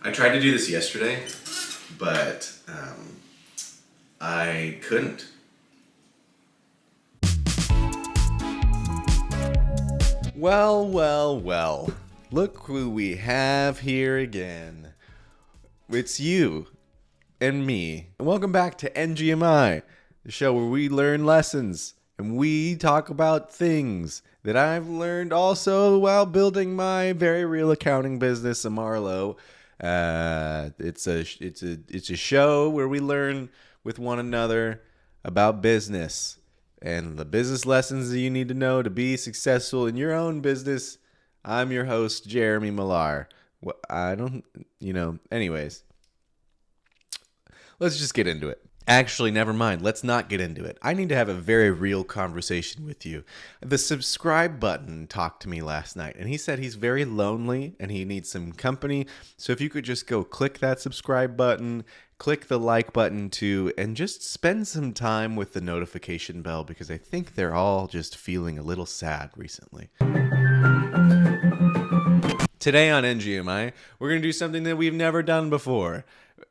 I tried to do this yesterday, but I couldn't. Well. Look who we have here again. It's you and me. And welcome back to NGMI, the show where we learn lessons and we talk about things that I've learned also while building my very real accounting business, Amarlo. It's a show where we learn with one another about business and the business lessons that you need to know to be successful in your own business. I'm your host, Jeremy Millar. Anyways, let's just get into it. Actually, never mind. Let's not get into it. I need to have a very real conversation with you. The subscribe button talked to me last night, and he said he's very lonely and he needs some company. So if you could just go click that subscribe button, click the like button too, and just spend some time with the notification bell because I think they're all just feeling a little sad recently. Today on NGMI, we're going to do something that we've never done before,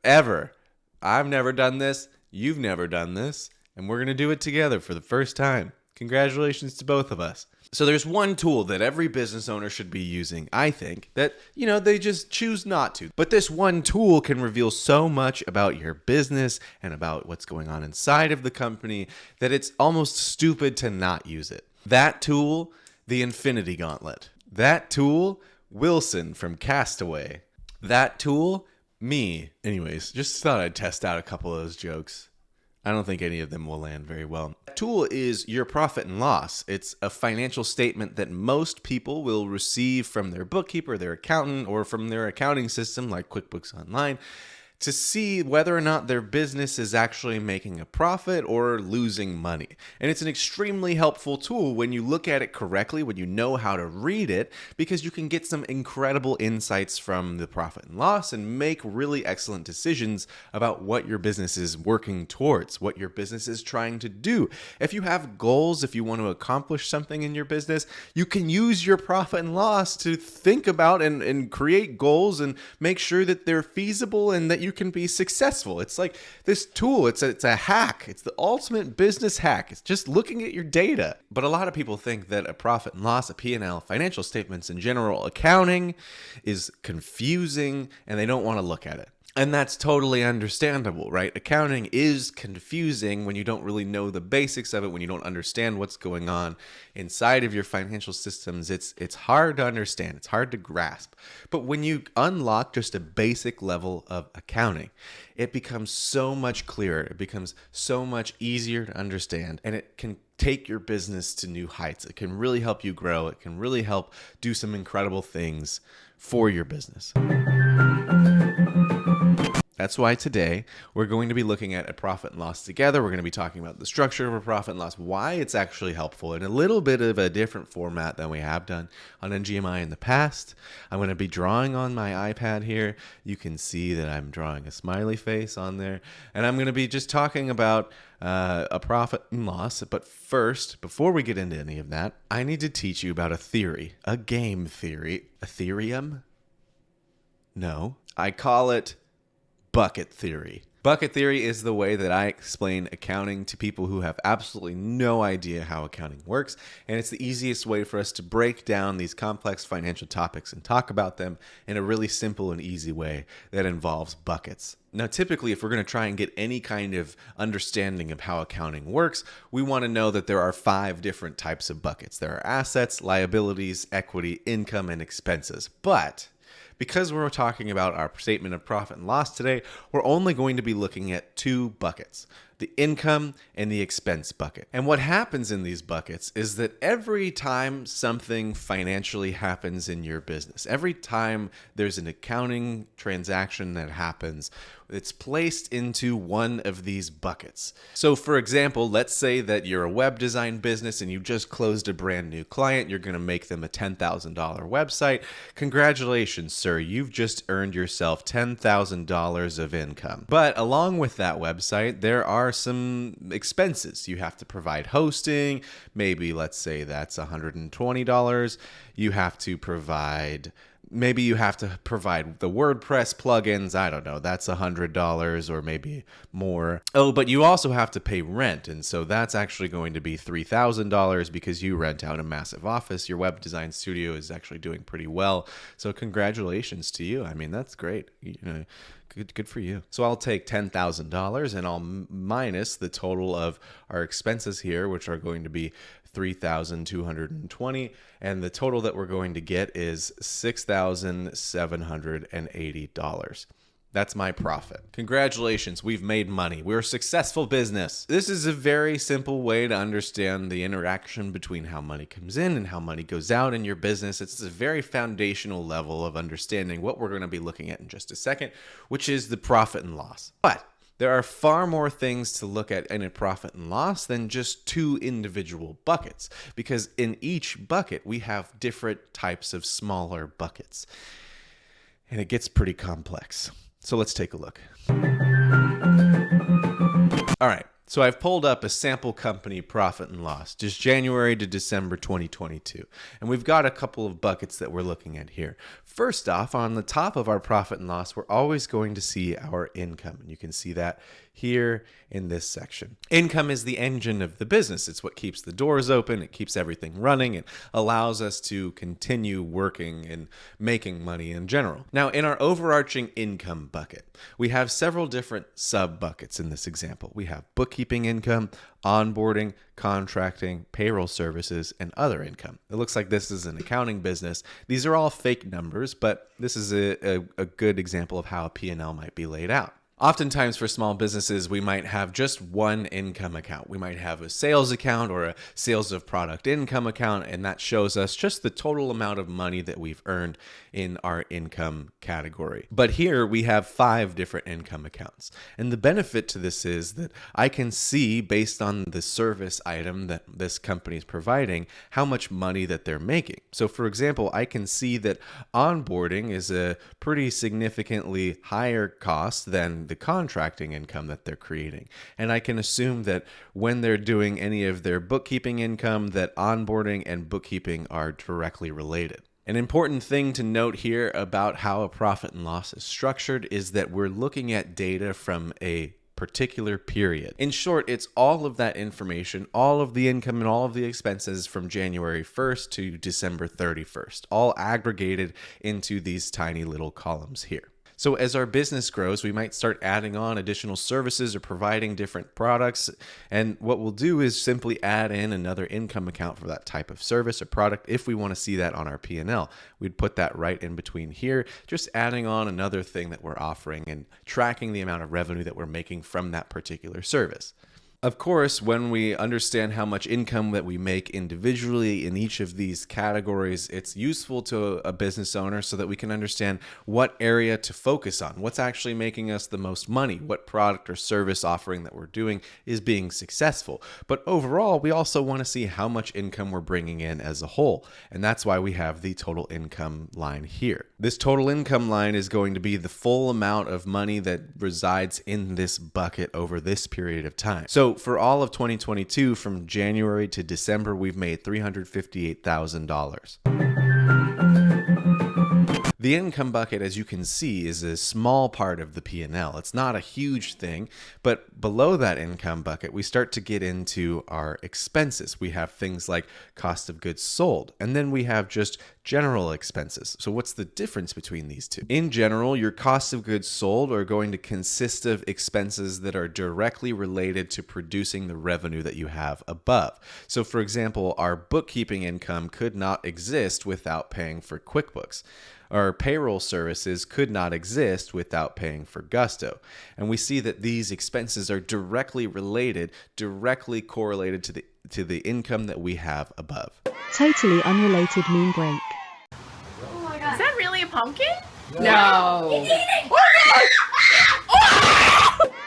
ever. I've never done this. You've never done this, and we're going to do it together for the first time. Congratulations to both of us. So there's one tool that every business owner should be using, I think, that, they just choose not to. But this one tool can reveal so much about your business and about what's going on inside of the company that it's almost stupid to not use it. That tool, the Infinity Gauntlet. That tool, Wilson from Castaway. That tool, me. Anyways, just thought I'd test out a couple of those jokes. I don't think any of them will land very well. That tool is your profit and loss. It's a financial statement that most people will receive from their bookkeeper, their accountant, or from their accounting system like QuickBooks Online to see whether or not their business is actually making a profit or losing money. And it's an extremely helpful tool when you look at it correctly, when you know how to read it, because you can get some incredible insights from the profit and loss and make really excellent decisions about what your business is working towards, what your business is trying to do. If you have goals, if you want to accomplish something in your business, you can use your profit and loss to think about and create goals and make sure that they're feasible and that you can be successful. It's like this tool, it's a hack. It's the ultimate business hack. It's just looking at your data. But a lot of people think that a profit and loss, a P&L, financial statements in general, accounting is confusing and they don't want to look at it. And that's totally understandable, right? Accounting is confusing when you don't really know the basics of it, when you don't understand what's going on inside of your financial systems. It's hard to understand. It's hard to grasp. But when you unlock just a basic level of accounting, it becomes so much clearer. It becomes so much easier to understand, and it can take your business to new heights. It can really help you grow. It can really help do some incredible things for your business. That's why today we're going to be looking at a profit and loss together. We're going to be talking about the structure of a profit and loss, why it's actually helpful in a little bit of a different format than we have done on NGMI in the past. I'm going to be drawing on my iPad here. You can see that I'm drawing a smiley face on there. And I'm going to be just talking about a profit and loss. But first, before we get into any of that, I need to teach you about a theory, a game theory. Ethereum? No, I call it bucket theory. Bucket theory is the way that I explain accounting to people who have absolutely no idea how accounting works, and it's the easiest way for us to break down these complex financial topics and talk about them in a really simple and easy way that involves buckets. Now, typically, if we're going to try and get any kind of understanding of how accounting works, we want to know that there are 5 different types of buckets. There are assets, liabilities, equity, income, and expenses. But because we're talking about our statement of profit and loss today, we're only going to be looking at 2 buckets, the income and the expense bucket. And what happens in these buckets is that every time something financially happens in your business, every time there's an accounting transaction that happens, it's placed into one of these buckets. So for example, let's say that you're a web design business and you just closed a brand new client. You're going to make them a $10,000 website. Congratulations, sir. You've just earned yourself $10,000 of income. But along with that website, there are some expenses. You have to provide hosting. Maybe let's say that's $120. You have to provide maybe you have to provide the WordPress plugins. I don't know. That's $100 or maybe more. Oh, but you also have to pay rent. And so that's actually going to be $3,000 because you rent out a massive office. Your web design studio is actually doing pretty well. So congratulations to you. I mean, that's great. Good for you. So I'll take $10,000 and I'll minus the total of our expenses here, which are going to be $3,220, and the total that we're going to get is $6,780. That's my profit. Congratulations, we've made money. We're a successful business. This is a very simple way to understand the interaction between how money comes in and how money goes out in your business. It's a very foundational level of understanding what we're going to be looking at in just a second, which is the profit and loss. But there are far more things to look at in a profit and loss than just two individual buckets, because in each bucket we have different types of smaller buckets, and it gets pretty complex. So let's take a look. All right. So I've pulled up a sample company profit and loss, just January to December 2022. And we've got a couple of buckets that we're looking at here. First off, on the top of our profit and loss, we're always going to see our income. And you can see that here in this section. Income is the engine of the business. It's what keeps the doors open. It keeps everything running. It allows us to continue working and making money in general. Now, in our overarching income bucket, we have several different sub buckets in this example. We have bookkeeping income, onboarding, contracting, payroll services, and other income. It looks like this is an accounting business. These are all fake numbers, but this is a good example of how a P&L might be laid out. Oftentimes for small businesses, we might have just one income account. We might have a sales account or a sales of product income account, and that shows us just the total amount of money that we've earned in our income category. But here we have 5 different income accounts. And the benefit to this is that I can see, based on the service item that this company is providing, how much money that they're making. So for example, I can see that onboarding is a pretty significantly higher cost than the contracting income that they're creating. And I can assume that when they're doing any of their bookkeeping income, that onboarding and bookkeeping are directly related. An important thing to note here about how a profit and loss is structured is that we're looking at data from a particular period. In short, it's all of that information, all of the income and all of the expenses from January 1st to December 31st, all aggregated into these tiny little columns here. So as our business grows, we might start adding on additional services or providing different products. And what we'll do is simply add in another income account for that type of service or product if we want to see that on our P&L. We'd put that right in between here, just adding on another thing that we're offering and tracking the amount of revenue that we're making from that particular service. Of course, when we understand how much income that we make individually in each of these categories, it's useful to a business owner so that we can understand what area to focus on, what's actually making us the most money, what product or service offering that we're doing is being successful. But overall, we also want to see how much income we're bringing in as a whole. And that's why we have the total income line here. This total income line is going to be the full amount of money that resides in this bucket over this period of time. So for all of 2022, from January to December, we've made $358,000. The income bucket, as you can see, is a small part of the P&L. It's not a huge thing, but below that income bucket, we start to get into our expenses. We have things like cost of goods sold, and then we have just general expenses. So what's the difference between these two? In general, your cost of goods sold are going to consist of expenses that are directly related to producing the revenue that you have above. So for example, our bookkeeping income could not exist without paying for QuickBooks. Our payroll services could not exist without paying for Gusto. And we see that these expenses are directly related, directly correlated to the income that we have above. Totally unrelated meme break. Oh my God. Is that really a pumpkin? No. He's eating!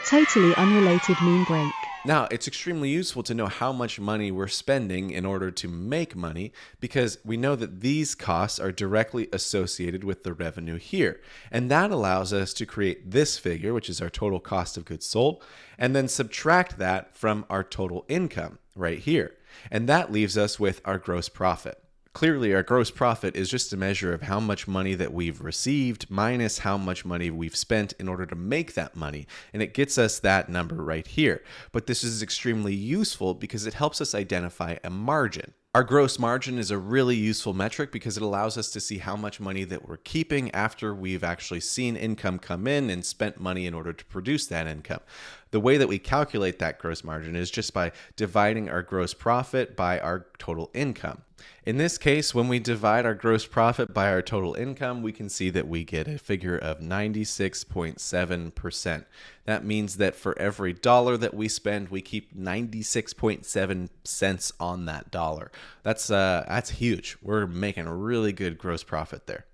Totally unrelated meme break. Now, it's extremely useful to know how much money we're spending in order to make money, because we know that these costs are directly associated with the revenue here. And that allows us to create this figure, which is our total cost of goods sold, and then subtract that from our total income right here. And that leaves us with our gross profit. Clearly, our gross profit is just a measure of how much money that we've received minus how much money we've spent in order to make that money. And it gets us that number right here. But this is extremely useful because it helps us identify a margin. Our gross margin is a really useful metric because it allows us to see how much money that we're keeping after we've actually seen income come in and spent money in order to produce that income. The way that we calculate that gross margin is just by dividing our gross profit by our total income. In this case, when we divide our gross profit by our total income, we can see that we get a figure of 96.7%. That means that for every dollar that we spend, we keep 96.7 cents on that dollar. That's huge. We're making a really good gross profit there.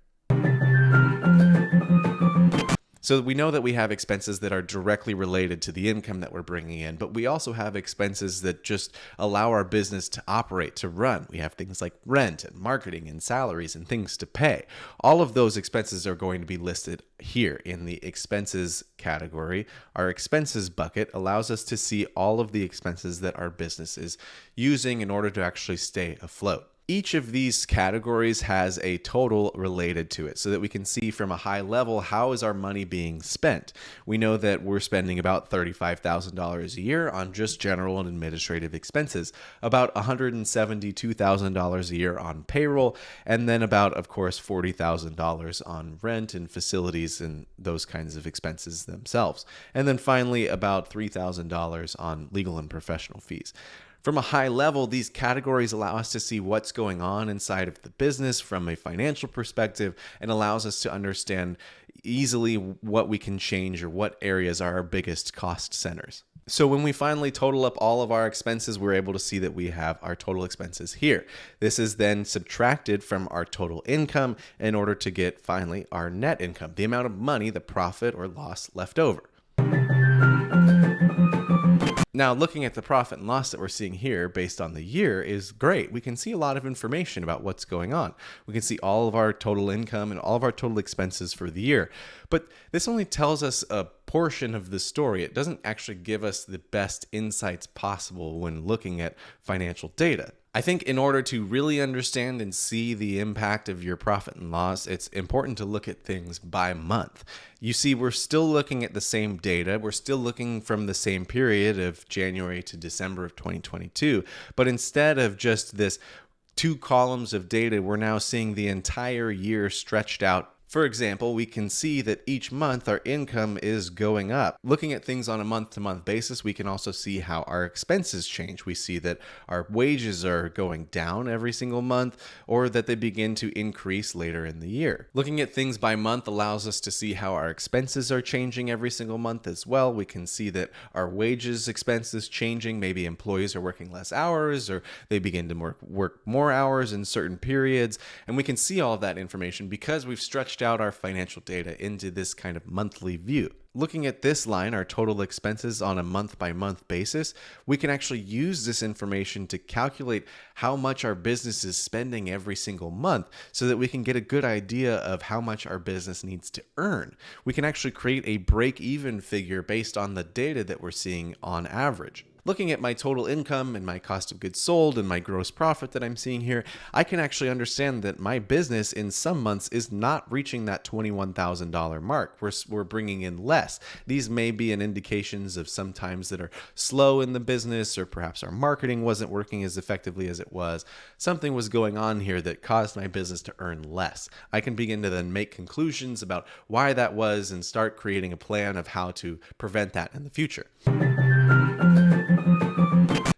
So we know that we have expenses that are directly related to the income that we're bringing in, but we also have expenses that just allow our business to operate, to run. We have things like rent and marketing and salaries and things to pay. All of those expenses are going to be listed here in the expenses category. Our expenses bucket allows us to see all of the expenses that our business is using in order to actually stay afloat. Each of these categories has a total related to it so that we can see from a high level how is our money being spent. We know that we're spending about $35,000 a year on just general and administrative expenses, about $172,000 a year on payroll, and then about, of course, $40,000 on rent and facilities and those kinds of expenses themselves. And then finally, about $3,000 on legal and professional fees. From a high level, these categories allow us to see what's going on inside of the business from a financial perspective and allows us to understand easily what we can change or what areas are our biggest cost centers. So when we finally total up all of our expenses, we're able to see that we have our total expenses here. This is then subtracted from our total income in order to get finally our net income, the amount of money, the profit or loss left over. Now, looking at the profit and loss that we're seeing here based on the year is great. We can see a lot of information about what's going on. We can see all of our total income and all of our total expenses for the year. But this only tells us a portion of the story. It doesn't actually give us the best insights possible when looking at financial data. I think in order to really understand and see the impact of your profit and loss, it's important to look at things by month. You see, we're still looking at the same data. We're still looking from the same period of January to December of 2022. But instead of just this 2 columns of data, we're now seeing the entire year stretched out. For example, we can see that each month our income is going up. Looking at things on a month-to-month basis, we can also see how our expenses change. We see that our wages are going down every single month or that they begin to increase later in the year. Looking at things by month allows us to see how our expenses are changing every single month as well. We can see that our wages expenses changing. Maybe employees are working less hours or they begin to work more hours in certain periods. And we can see all of that information because we've stretched out our financial data into this kind of monthly view. Looking at this line, our total expenses on a month-by-month basis, we can actually use this information to calculate how much our business is spending every single month so that we can get a good idea of how much our business needs to earn. We can actually create a break-even figure based on the data that we're seeing on average. Looking at my total income and my cost of goods sold and my gross profit that I'm seeing here, I can actually understand that my business in some months is not reaching that $21,000 mark. We're bringing in less. These may be an indications of some times that are slow in the business, or perhaps our marketing wasn't working as effectively as it was. Something was going on here that caused my business to earn less. I can begin to then make conclusions about why that was and start creating a plan of how to prevent that in the future.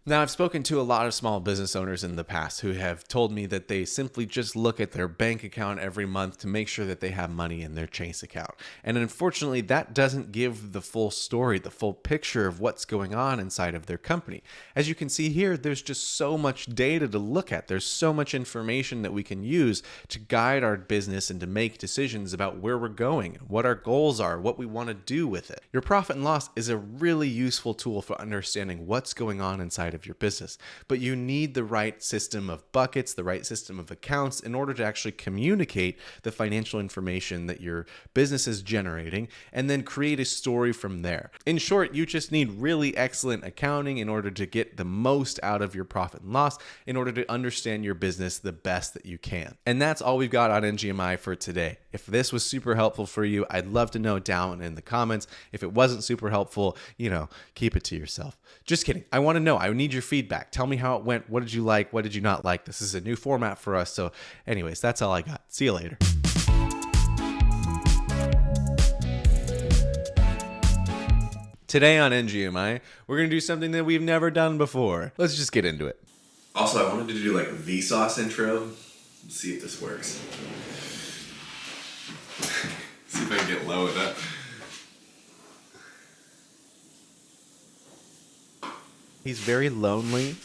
Now, I've spoken to a lot of small business owners in the past who have told me that they simply just look at their bank account every month to make sure that they have money in their Chase account. And unfortunately, that doesn't give the full story, the full picture of what's going on inside of their company. As you can see here, there's just so much data to look at. There's so much information that we can use to guide our business and to make decisions about where we're going, what our goals are, what we want to do with it. Your profit and loss is a really useful tool for understanding what's going on inside of your business. But you need the right system of buckets, the right system of accounts in order to actually communicate the financial information that your business is generating and then create a story from there. In short, you just need really excellent accounting in order to get the most out of your profit and loss, in order to understand your business the best that you can. And that's all we've got on NGMI for today. If this was super helpful for you, I'd love to know down in the comments. If it wasn't super helpful, keep it to yourself. Just kidding. I want to know. I need your feedback. Tell me how it went. What did you like? What did you not like? This is a new format for us. So anyways, that's all I got. See you later. Today on NGMI, we're going to do something that we've never done before. Let's just get into it. Also, I wanted to do like a Vsauce intro. Let's see if this works. See if I can get low with that. He's very lonely